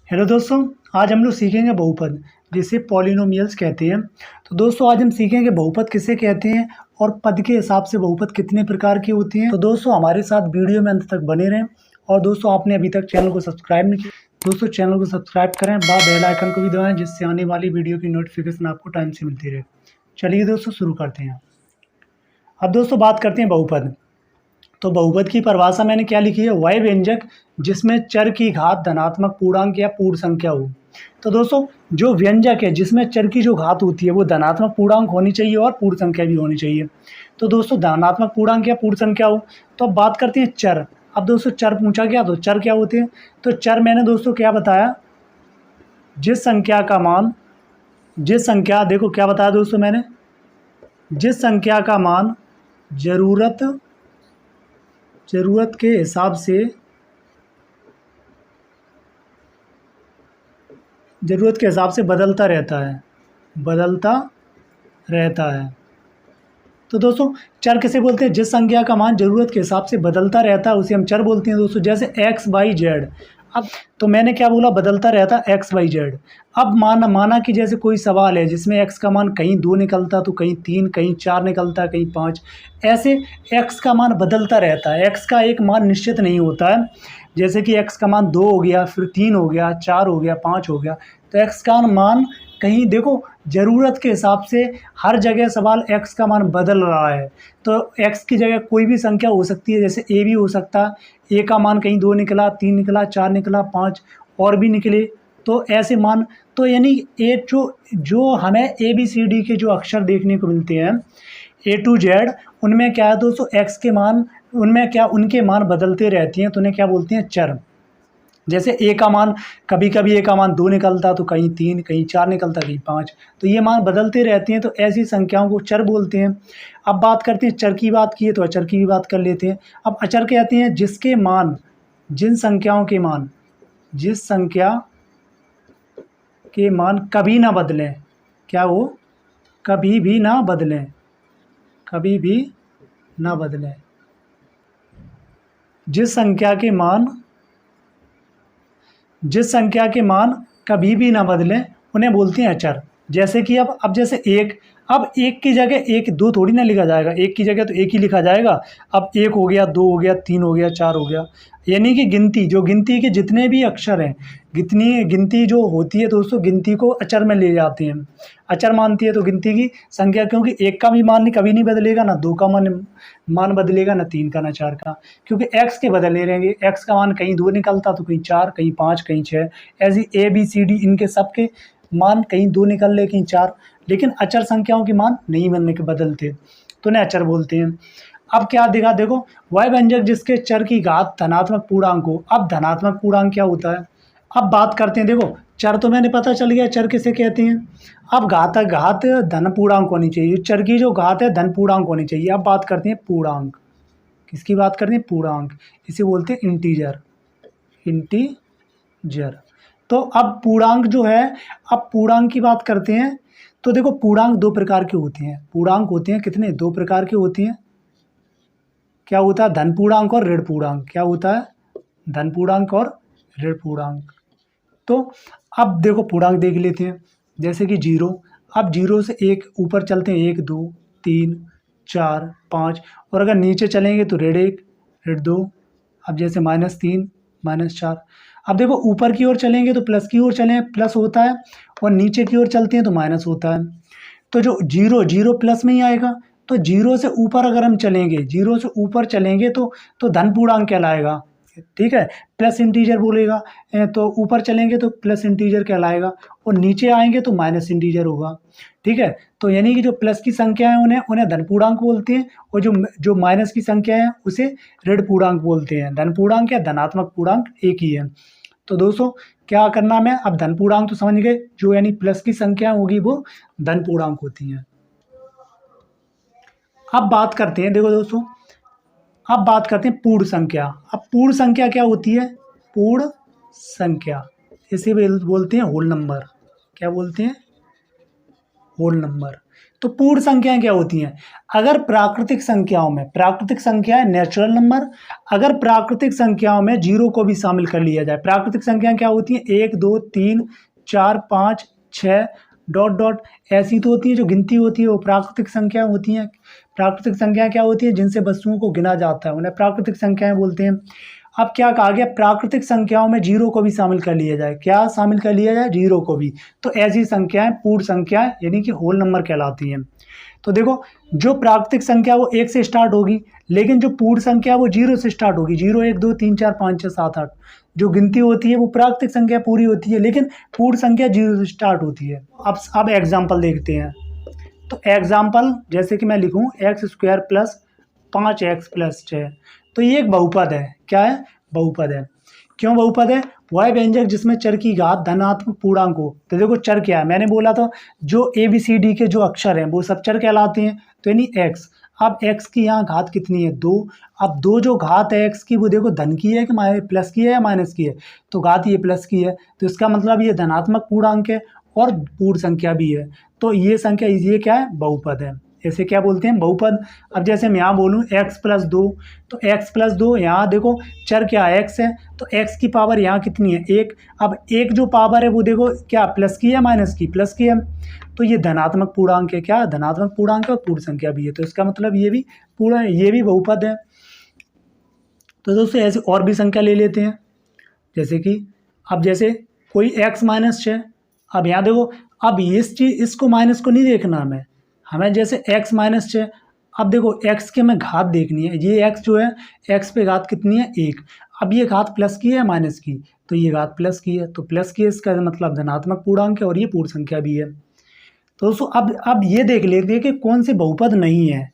Hello दोस्तों, आज हम लोग सीखेंगे बहुपद जिसे पॉलिनोमियल्स कहते हैं। तो दोस्तों आज हम सीखेंगे बहुपद किसे कहते हैं और पद के हिसाब से बहुपद कितने प्रकार की होती हैं। तो दोस्तों हमारे साथ वीडियो में अंत तक बने रहें। और दोस्तों आपने अभी तक चैनल को सब्सक्राइब नहीं किया, दोस्तों चैनल को सब्सक्राइब करें, बेल आइकन को भी दबाएं जिससे आने वाली वीडियो की नोटिफिकेशन आपको टाइम से मिलती रहे। चलिए दोस्तों शुरू करते हैं। अब दोस्तों बात करते हैं बहुपद। तो बहुपद की परिभाषा मैंने क्या लिखी है, वह व्यंजक जिसमें चर की घात धनात्मक पूर्णांक या पूर्ण संख्या हो। तो दोस्तों जो व्यंजक है जिसमें चर की जो घात होती है वो धनात्मक पूर्णांक होनी चाहिए और पूर्ण संख्या भी होनी चाहिए। तो दोस्तों धनात्मक पूर्णांक या पूर्ण संख्या हो। तो अब बात करते हैं चर। अब दोस्तों चर पूछा गया तो चर क्या होते हैं। तो चर मैंने दोस्तों क्या बताया, जिस संख्या देखो क्या बताया दोस्तों मैंने, जिस संख्या का मान जरूरत के हिसाब से बदलता रहता है। तो दोस्तों चर किसे बोलते हैं, जिस संख्या का मान जरूरत के हिसाब से बदलता रहता है उसे हम चर बोलते हैं दोस्तों। जैसे एक्स वाई जेड। अब तो मैंने क्या बोला, बदलता रहता एक्स वाई जेड। अब माना कि जैसे कोई सवाल है जिसमें एक्स का मान कहीं 2 निकलता तो कहीं 3, कहीं 4 निकलता, कहीं 5, ऐसे एक्स का मान बदलता रहता है। एक्स का एक मान निश्चित नहीं होता है। जैसे कि एक्स का मान 2 हो गया, फिर 3 हो गया, 4 हो गया, 5 हो गया। तो एक्स का मान कहीं देखो ज़रूरत के हिसाब से हर जगह सवाल एक्स का मान बदल रहा है। तो एक्स की जगह कोई भी संख्या हो सकती है, जैसे ए भी हो सकता है। ए का मान कहीं 2 निकला, 3 निकला, 4 निकला, 5 और भी निकले। तो ऐसे मान, तो यानी ए जो हमें ए बी सी डी के जो अक्षर देखने को मिलते हैं ए टू जेड, उनमें क्या है दोस्तों, एक्स के मान उनके मान बदलते रहती हैं। तो उन्हें क्या बोलते हैं, चर। जैसे ए का मान कभी कभी ए का मान 2 निकलता तो कहीं 3, कहीं 4 निकलता, कहीं 5। तो ये मान बदलते रहते हैं, तो ऐसी संख्याओं को चर बोलते हैं। अब बात करते हैं, चर की बात की है तो अचर की भी बात कर लेते हैं। अब अचर कहते हैं जिस संख्या के मान कभी ना बदलें। क्या वो कभी भी ना बदलें, जिस संख्या के मान कभी भी ना बदलें उन्हें बोलते हैं अचर। जैसे कि अब जैसे एक की जगह एक 2 थोड़ी ना लिखा जाएगा, एक की जगह तो एक ही लिखा जाएगा। अब 1 हो गया, 2 हो गया, 3 हो गया, 4 हो गया। यानी कि गिनती के जितने भी अक्षर हैं, गिनती जो होती है दोस्तों, गिनती को अचर में ले जाते हैं, अचर मानती है। तो गिनती की संख्या, क्योंकि एक का भी मान कभी नहीं बदलेगा, ना 2 का मान बदलेगा, ना 3 का, ना 4 का, क्योंकि एक्स के बदले रहेंगे। एक्स का मान कहीं 2 निकलता तो कहीं 4, कहीं 5, कहीं 6, ऐसी ए बी सी डी इनके सबके मान कहीं 2 निकल रहे, कहीं 4। लेकिन अचर संख्याओं के मान नहीं बनने के बदलते, तो उन्हें अचर बोलते हैं। अब क्या देखो, वह व्यंजक जिसके चर की घात धनात्मक पूर्णांक हो। अब धनात्मक पूर्णांक क्या होता है, अब बात करते हैं। देखो चर तो मैंने पता चल गया चर किसे कहते हैं। अब घात धन पूर्णांक होनी चाहिए, चर की जो घात है धन पूर्णांक होनी चाहिए। अब बात करते हैं पूर्णांक, किसकी बात करते हैं, पूर्णांक। इसे बोलते हैं इंटीजर। तो अब पूर्णांक जो है, अब पूर्णांक की बात करते हैं। तो देखो पूर्णांक 2 प्रकार के होते हैं। पूर्णांक होते हैं कितने, 2 प्रकार के होते हैं। क्या होता है, धन पूर्णांक और ऋण पूर्णांक। क्या होता है, धन पूर्णांक और ऋण पूर्णांक। तो अब देखो पूर्णांक देख लेते हैं। जैसे कि 0। अब 0 से 1 ऊपर चलते हैं, 1 2 3 4 5, और अगर नीचे चलेंगे तो ऋण 1 ऋण 2। अब जैसे -3 -4। अब देखो ऊपर की ओर चलेंगे तो प्लस की ओर चलें, प्लस होता है, और नीचे की ओर चलते हैं तो माइनस होता है। तो जो 0 प्लस में ही आएगा। तो 0 से ऊपर अगर हम चलेंगे, 0 से ऊपर चलेंगे तो धन पूर्णांक कहलाएगा, ठीक है, प्लस इंटीजर बोलेगा। तो ऊपर चलेंगे तो प्लस इंटीजर कहलाएगा, और नीचे आएंगे तो माइनस इंटीजर होगा, ठीक है। तो यानी कि जो प्लस की संख्या है उन्हें धन पूर्णांक बोलते हैं, और जो माइनस की संख्या है उसे ऋण पूर्णांक बोलते हैं। धन पूर्णांक या धनात्मक पूर्णांक एक ही है। तो दोस्तों क्या करना है, अब धन पूर्णांक तो समझ गए, जो यानी प्लस की संख्या होगी वो धन पूर्णांक होती हैं। अब बात करते हैं, देखो दोस्तों, अब बात करते हैं पूर्ण संख्या। अब पूर्ण संख्या क्या होती है, पूर्ण संख्या इसे बोलते हैं होल नंबर। क्या बोलते हैं, होल नंबर। तो पूर्ण संख्याएं क्या होती हैं? अगर प्राकृतिक संख्याओं में, प्राकृतिक संख्याएं नेचुरल नंबर, अगर प्राकृतिक संख्याओं में जीरो को भी शामिल कर लिया जाए, प्राकृतिक संख्याएं क्या होती हैं? 1 2 3 4 5 6 डॉट डॉट ऐसी तो होती है, जो गिनती होती है वो प्राकृतिक संख्या होती हैं। प्राकृतिक संख्या क्या होती है? जिनसे वस्तुओं को गिना जाता है, उन्हें प्राकृतिक संख्याएं बोलते हैं। अब क्या कहा गया? प्राकृतिक संख्याओं में जीरो को भी शामिल कर लिया जाए। क्या शामिल कर लिया जाए? जीरो को भी। तो ऐसी संख्याएं पूर्ण संख्याएं यानी कि होल नंबर कहलाती हैं। तो देखो, जो प्राकृतिक संख्या वो 1 से स्टार्ट होगी, लेकिन जो पूर्ण संख्या वो 0 से स्टार्ट होगी। 0 1 2 3 4 5 6 7 8 जो गिनती होती है वो प्राकृतिक संख्या पूरी होती है, लेकिन पूर्ण संख्या 0 से स्टार्ट होती है। अब एग्जाम्पल देखते हैं। तो एग्जाम्पल जैसे कि मैं लिखूं x² प्लस 5x प्लस 6, तो ये एक बहुपद है। क्या है? बहुपद है। क्यों बहुपद है? वह व्यंजक जिसमें चर की घात धनात्मक पूर्णांक हो। तो देखो चर क्या है, मैंने बोला था जो ABCD के जो अक्षर हैं वो सब चर कहलाते हैं, तो यानी x। अब x की यहाँ घात कितनी है? 2। अब 2 जो घात है x की वो देखो धन की है कि प्लस की है या माइनस की है? तो घात ये प्लस की है, तो इसका मतलब ये धनात्मक पूर्णांक है और पूर्ण संख्या भी है। तो ये संख्या, ये क्या है? बहुपद है। इसे क्या बोलते हैं? बहुपद। अब जैसे मैं यहाँ बोलूँ x प्लस 2, तो x प्लस 2 यहाँ देखो चर क्या है? x है, तो x की पावर यहाँ कितनी है? 1। अब 1 जो पावर है वो देखो क्या प्लस की है माइनस की? प्लस की है, तो ये धनात्मक पूर्णांक है। क्या? धनात्मक पूर्णांक है और पूर्ण संख्या भी है, तो इसका मतलब ये भी पूर्ण, ये भी बहुपद है। तो दोस्तों ऐसे और भी संख्या ले लेते हैं, जैसे कि अब जैसे कोई x माइनस 6। अब यहाँ देखो, अब इसको माइनस को नहीं देखना हमें जैसे x माइनस 6। अब देखो x के में घात देखनी है, ये x जो है x पे घात कितनी है? 1। अब ये घात प्लस की है या माइनस की? तो ये घात प्लस की है, तो प्लस की है, इसका मतलब धनात्मक पूर्णांक है और ये पूर्ण संख्या भी है। तो दोस्तों अब ये देख लेते हैं कि कौन से बहुपद नहीं है,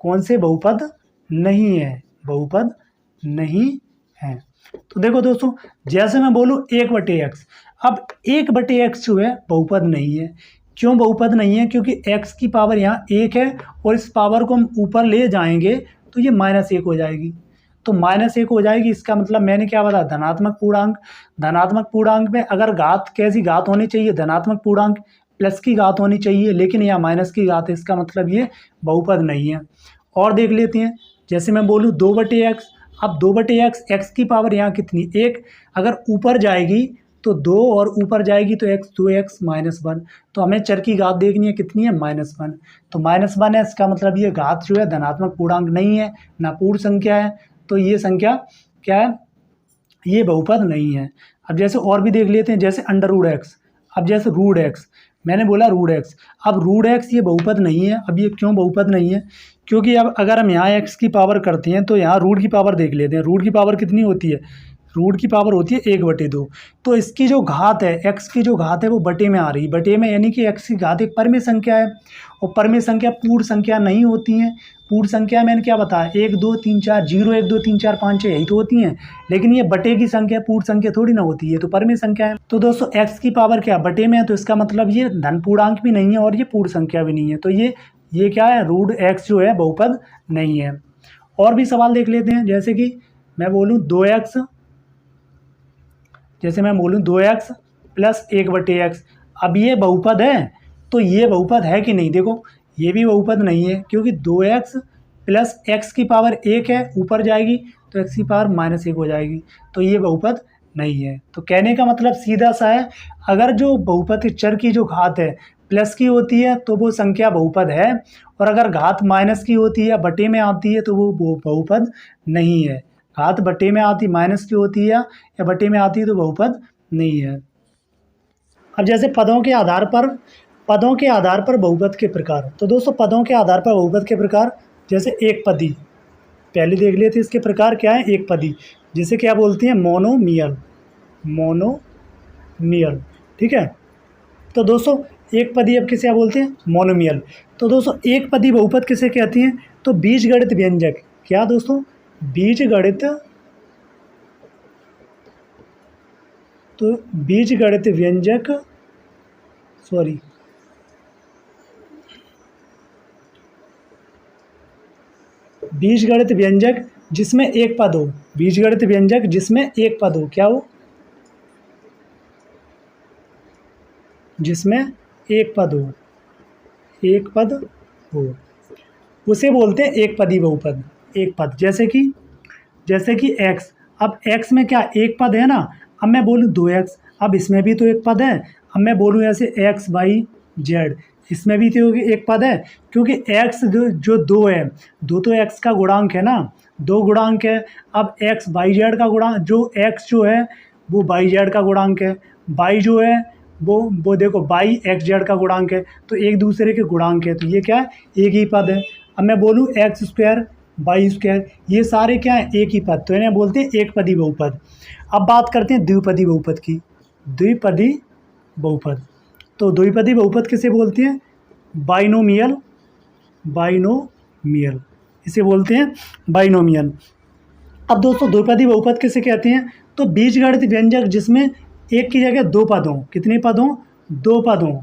कौन से बहुपद नहीं है, बहुपद नहीं है। तो देखो दोस्तों, जैसे मैं बोलूँ 1/x, अब 1/x जो है बहुपद नहीं है। क्यों बहुपद नहीं है? क्योंकि x की पावर यहाँ 1 है और इस पावर को हम ऊपर ले जाएंगे तो ये -1 हो जाएगी, तो -1 हो जाएगी। इसका मतलब मैंने क्या बताया? धनात्मक पूर्णांक। धनात्मक पूर्णांक में अगर घात, कैसी घात होनी चाहिए? धनात्मक पूर्णांक प्लस की घात होनी चाहिए, लेकिन यहाँ माइनस की घात है, इसका मतलब ये बहुपद नहीं है। और देख लेते हैं, जैसे मैं बोलूँ 2/x। अब 2/x, x की पावर यहाँ कितनी? 1। अगर ऊपर जाएगी तो 2 और ऊपर जाएगी तो x, 2x -1। तो हमें चर की घात देखनी है, कितनी है? -1। तो -1 है, इसका मतलब ये घात जो है धनात्मक पूर्णांक नहीं है, ना पूर्ण संख्या है, तो ये संख्या क्या है? ये बहुपद नहीं है। अब जैसे और भी देख लेते हैं, जैसे √x। अब जैसे √x, मैंने बोला √x, अब √x ये बहुपद नहीं है। अब ये क्यों बहुपद नहीं है? क्योंकि अब अगर हम यहाँ x की पावर करते हैं तो यहाँ रूट की पावर देख लेते हैं। रूट की पावर कितनी होती है? रूट की पावर होती है 1/2। तो इसकी जो घात है, x की जो घात है वो बटे में आ रही है, बटे में, यानी कि x की घात एक परमेय संख्या है, और परमेय संख्या पूर्ण संख्या नहीं होती हैं। पूर्ण संख्या मैंने क्या बताया? 1 2 3 4 0 1 2 3 4 5 6 यही तो होती हैं, लेकिन ये बटे की संख्या पूर्ण संख्या थोड़ी ना होती है, तो परमेय संख्या है। तो दोस्तों x की पावर क्या बटे में है, तो इसका मतलब ये धन पूर्णांक भी नहीं है और ये पूर्ण संख्या भी नहीं है, तो ये क्या है? √x जो है बहुपद नहीं है। और भी सवाल देख लेते हैं, जैसे कि मैं बोलूँ 2x, जैसे मैं बोलूँ 2x प्लस 1/x। अब ये बहुपद है, तो ये बहुपद है कि नहीं? देखो ये भी बहुपद नहीं है, क्योंकि 2x प्लस x की पावर 1 है, ऊपर जाएगी तो x की पावर -1 हो जाएगी, तो ये बहुपद नहीं है। तो कहने का मतलब सीधा सा है, अगर जो बहुपद चर की जो घात है प्लस की होती है तो वो संख्या बहुपद है, और अगर घात माइनस की होती है या बटे में आती है तो वो बहुपद नहीं है। घात बटे में आती, माइनस की होती है या बटे में आती है तो बहुपद नहीं है। अब जैसे पदों के आधार पर बहुपद के प्रकार। तो दोस्तों पदों के आधार पर बहुपद के प्रकार, जैसे एक पदी, पहले देख लेते इसके प्रकार क्या है। एक पदी जिसे क्या बोलते हैं? मोनोमियल, मोनोमियल, ठीक है। तो दोस्तों एक पदी अब किसे बोलते हैं? मोनोमियल। तो दोस्तों एक पदी बहुपद किसे कहती हैं? तो बीजगणित व्यंजक, क्या दोस्तों? बीजगणित, तो बीजगणित व्यंजक, सॉरी, बीजगणित व्यंजक जिसमें एक पद हो, बीजगणित व्यंजक जिसमें एक पद हो, क्या हो? जिसमें एक पद हो, एक पद हो, उसे बोलते हैं एक पदी बहुपद। एक पद जैसे कि x, अब x में क्या एक पद है ना, अब मैं बोलूँ 2x, अब इसमें भी तो एक पद है, अब मैं बोलूँ ऐसे x y z, इसमें भी तो एक पद है, क्योंकि x जो 2 है, 2 तो x का गुणांक है ना, 2 गुणांक है। अब x y z का गुणांक, जो x जो है वो y z का गुणांक है, y जो है वो देखो y x z का गुणांक है, तो एक दूसरे के गुणांक है, तो ये क्या है, एक ही पद है। अब मैं बोलूँ एक्स स्क्वायर वाई स्क्वायर, ये सारे क्या है, एक ही पद, तो इन्हें बोलते हैं एक पदी बहुपद। अब बात करते हैं द्विपदी बहुपद की। द्विपदी बहुपद, तो द्विपदी बहुपद किसे बोलते हैं, बाइनोमियल, बाइनोमियल इसे बोलते हैं बाइनोमियल। अब दोस्तों द्विपदी बहुपद किसे कहते हैं, तो बीजगणित व्यंजक जिसमें एक की जगह दो पद हों, कितने पद हों, दो पद हों,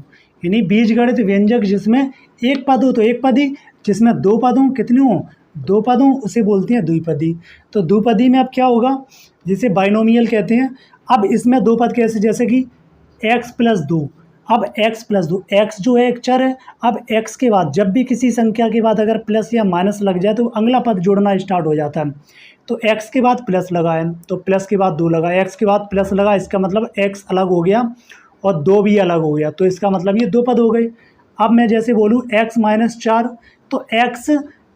यानी बीजगणित व्यंजक जिसमें एक पद हो तो एक पदी, जिसमें दो पद हों, कितने हों, दो पद हों, उसे बोलते हैं द्विपदी। तो द्विपदी में अब क्या होगा, जिसे बाइनोमियल कहते हैं। अब इसमें दो पद कैसे, जैसे कि x प्लस 2, अब x प्लस 2, x जो है एक चर है, अब x के बाद जब भी किसी संख्या के बाद अगर प्लस या माइनस लग जाए तो अगला पद जुड़ना स्टार्ट हो जाता है। तो x के बाद प्लस लगा है तो प्लस के बाद 2 लगा, x के बाद प्लस लगा, इसका मतलब x अलग हो गया और 2 भी अलग हो गया, तो इसका मतलब ये 2 पद हो गए। अब मैं जैसे बोलूँ x माइनस 4, तो x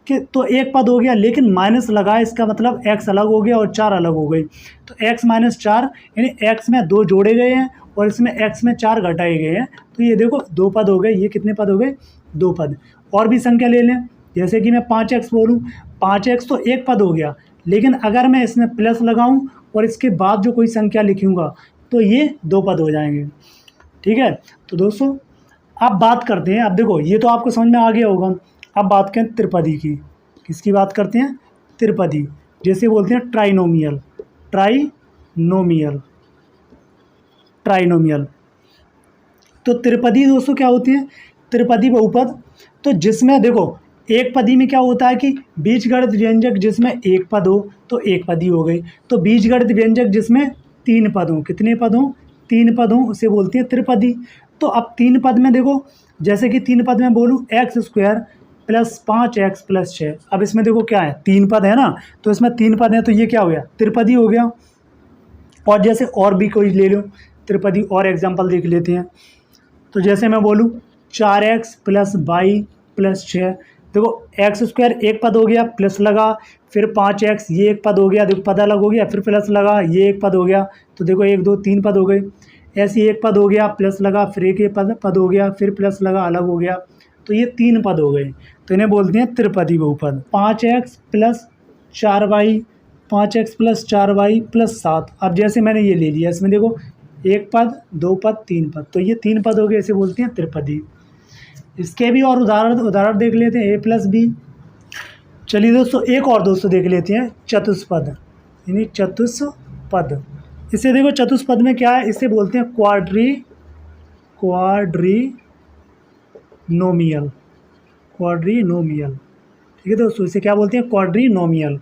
के तो एक पद हो गया, लेकिन माइनस लगा, इसका मतलब x अलग हो गया और 4 अलग हो गई, तो x माइनस 4 यानी x में 2 जोड़े गए हैं और इसमें x में 4 घटाए गए हैं, तो ये देखो 2 पद हो गए। ये कितने पद हो गए, 2 पद। और भी संख्या ले लें, जैसे कि मैं 5x बोलूँ, 5x तो एक पद हो गया, लेकिन अगर मैं इसमें प्लस लगाऊँ और इसके बाद जो कोई संख्या लिखूँगा तो ये 2 पद हो जाएंगे। ठीक है, तो दोस्तों अब बात करते हैं, अब देखो ये तो आपको समझ में आ गया होगा। अब बात करें त्रिपदी की, किसकी बात करते हैं, त्रिपदी, जैसे बोलते हैं ट्राइनोमियल, ट्राइनोमियल, ट्राइनोमियल। तो त्रिपदी दोस्तों क्या होती है, त्रिपदी बहुपद, तो जिसमें देखो एक पदी में क्या होता है कि बीजगणित व्यंजक जिसमें एक पद हो तो एक पदी हो गई, तो बीजगणित व्यंजक जिसमें 3 पद हों, कितने पद हों, 3 पद हों, उसे बोलते हैं त्रिपदी। तो अब 3 पद में देखो, जैसे कि 3 पद में बोलूँ x square plus 5x plus 6, अब इसमें देखो क्या है, 3 पद है ना, तो इसमें 3 पद है, तो ये क्या हो गया, त्रिपदी हो गया। और जैसे और भी कोई ले लो त्रिपदी, और एग्जांपल देख लेते हैं। तो जैसे मैं बोलूँ 4x प्लस वाई प्लस 6, देखो एक्स स्क्वायर एक पद हो गया, प्लस लगा, फिर 5x ये एक पद हो गया, देखो पद अलग हो गया, फिर प्लस लगा, ये एक पद हो गया, तो देखो 1 2 3 पद हो गए। ऐसे एक पद हो गया, प्लस लगा, फिर एक पद हो गया, फिर प्लस लगा, अलग हो गया, तो ये 3 पद हो गए, तो इन्हें बोलते हैं त्रिपदी बहुपद। 5x plus 4y, 5x plus 4y plus 7, अब जैसे मैंने ये ले लिया, इसमें देखो एक पद, 2 पद, 3 पद, तो ये 3 पद हो गए, इसे बोलते हैं त्रिपदी। इसके भी और उदाहरण देख लेते हैं, a प्लस बी। चलिए दोस्तों एक और दोस्तों देख लेते हैं, चतुष्पद, यानी चतुष्पद। इसे देखो चतुष्पद में क्या है, इसे बोलते हैं क्वाड्रीनोमियल, क्वाड्रीनोमियल। ठीक है दोस्तों, इसे क्या बोलते हैं, क्वाड्रीनोमियल।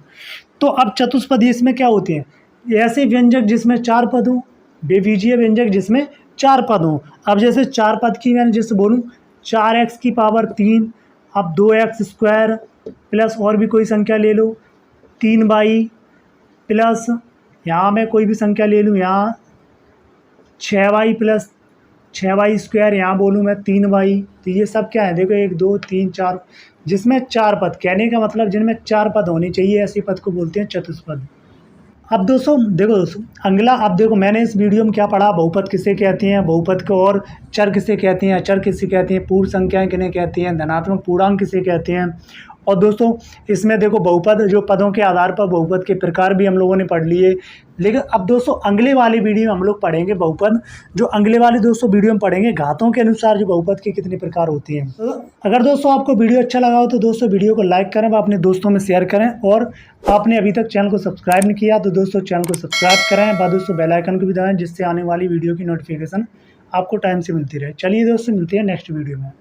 तो अब चतुष्पदी इसमें क्या होते हैं, ऐसे व्यंजक जिसमें 4 पद हों, बेबीजीय व्यंजक जिसमें 4 पद हों। अब जैसे 4 पद की मैंने जैसे बोलूँ 4x की पावर 3, अब 2x स्क्वायर प्लस और भी कोई संख्या ले लो 3y प्लस, यहाँ मैं कोई भी संख्या ले लूँ, यहाँ 6y प्लस 6y स्क्वायर, यहाँ बोलूँ मैं 3y, तो ये सब क्या है, देखो 1 2 3 4, जिसमें 4 पद, कहने का मतलब जिनमें 4 पद होने चाहिए, ऐसे पद को बोलते हैं चतुष्पद। अब दोस्तों देखो दोस्तों अगला, अब देखो मैंने इस वीडियो में क्या पढ़ा, बहुपद किसे कहते हैं, बहुपद को और चर किसे कहते हैं, अचर किसे कहते हैं, पूर्ण संख्याएं किन्हें कहते हैं, धनात्मक पूर्णांक किसे कहते हैं। और दोस्तों इसमें देखो बहुपद, जो पदों के आधार पर बहुपद के प्रकार भी हम लोगों ने पढ़ लिए। लेकिन अब दोस्तों अगले वाली वीडियो में हम लोग पढ़ेंगे बहुपद, जो अगले वाले दोस्तों वीडियो में पढ़ेंगे घातों के अनुसार जो बहुपद के कितने प्रकार होती हैं। तो अगर दोस्तों आपको वीडियो अच्छा लगा हो तो दोस्तों वीडियो को लाइक करें, अपने दोस्तों में शेयर करें, और आपने अभी तक चैनल को सब्सक्राइब नहीं किया तो दोस्तों चैनल को सब्सक्राइब करें, बाद दोस्तों बेल आइकन को भी दबाएं, जिससे आने वाली वीडियो की नोटिफिकेशन आपको टाइम से मिलती रहे। चलिए दोस्तों मिलते हैं नेक्स्ट वीडियो में।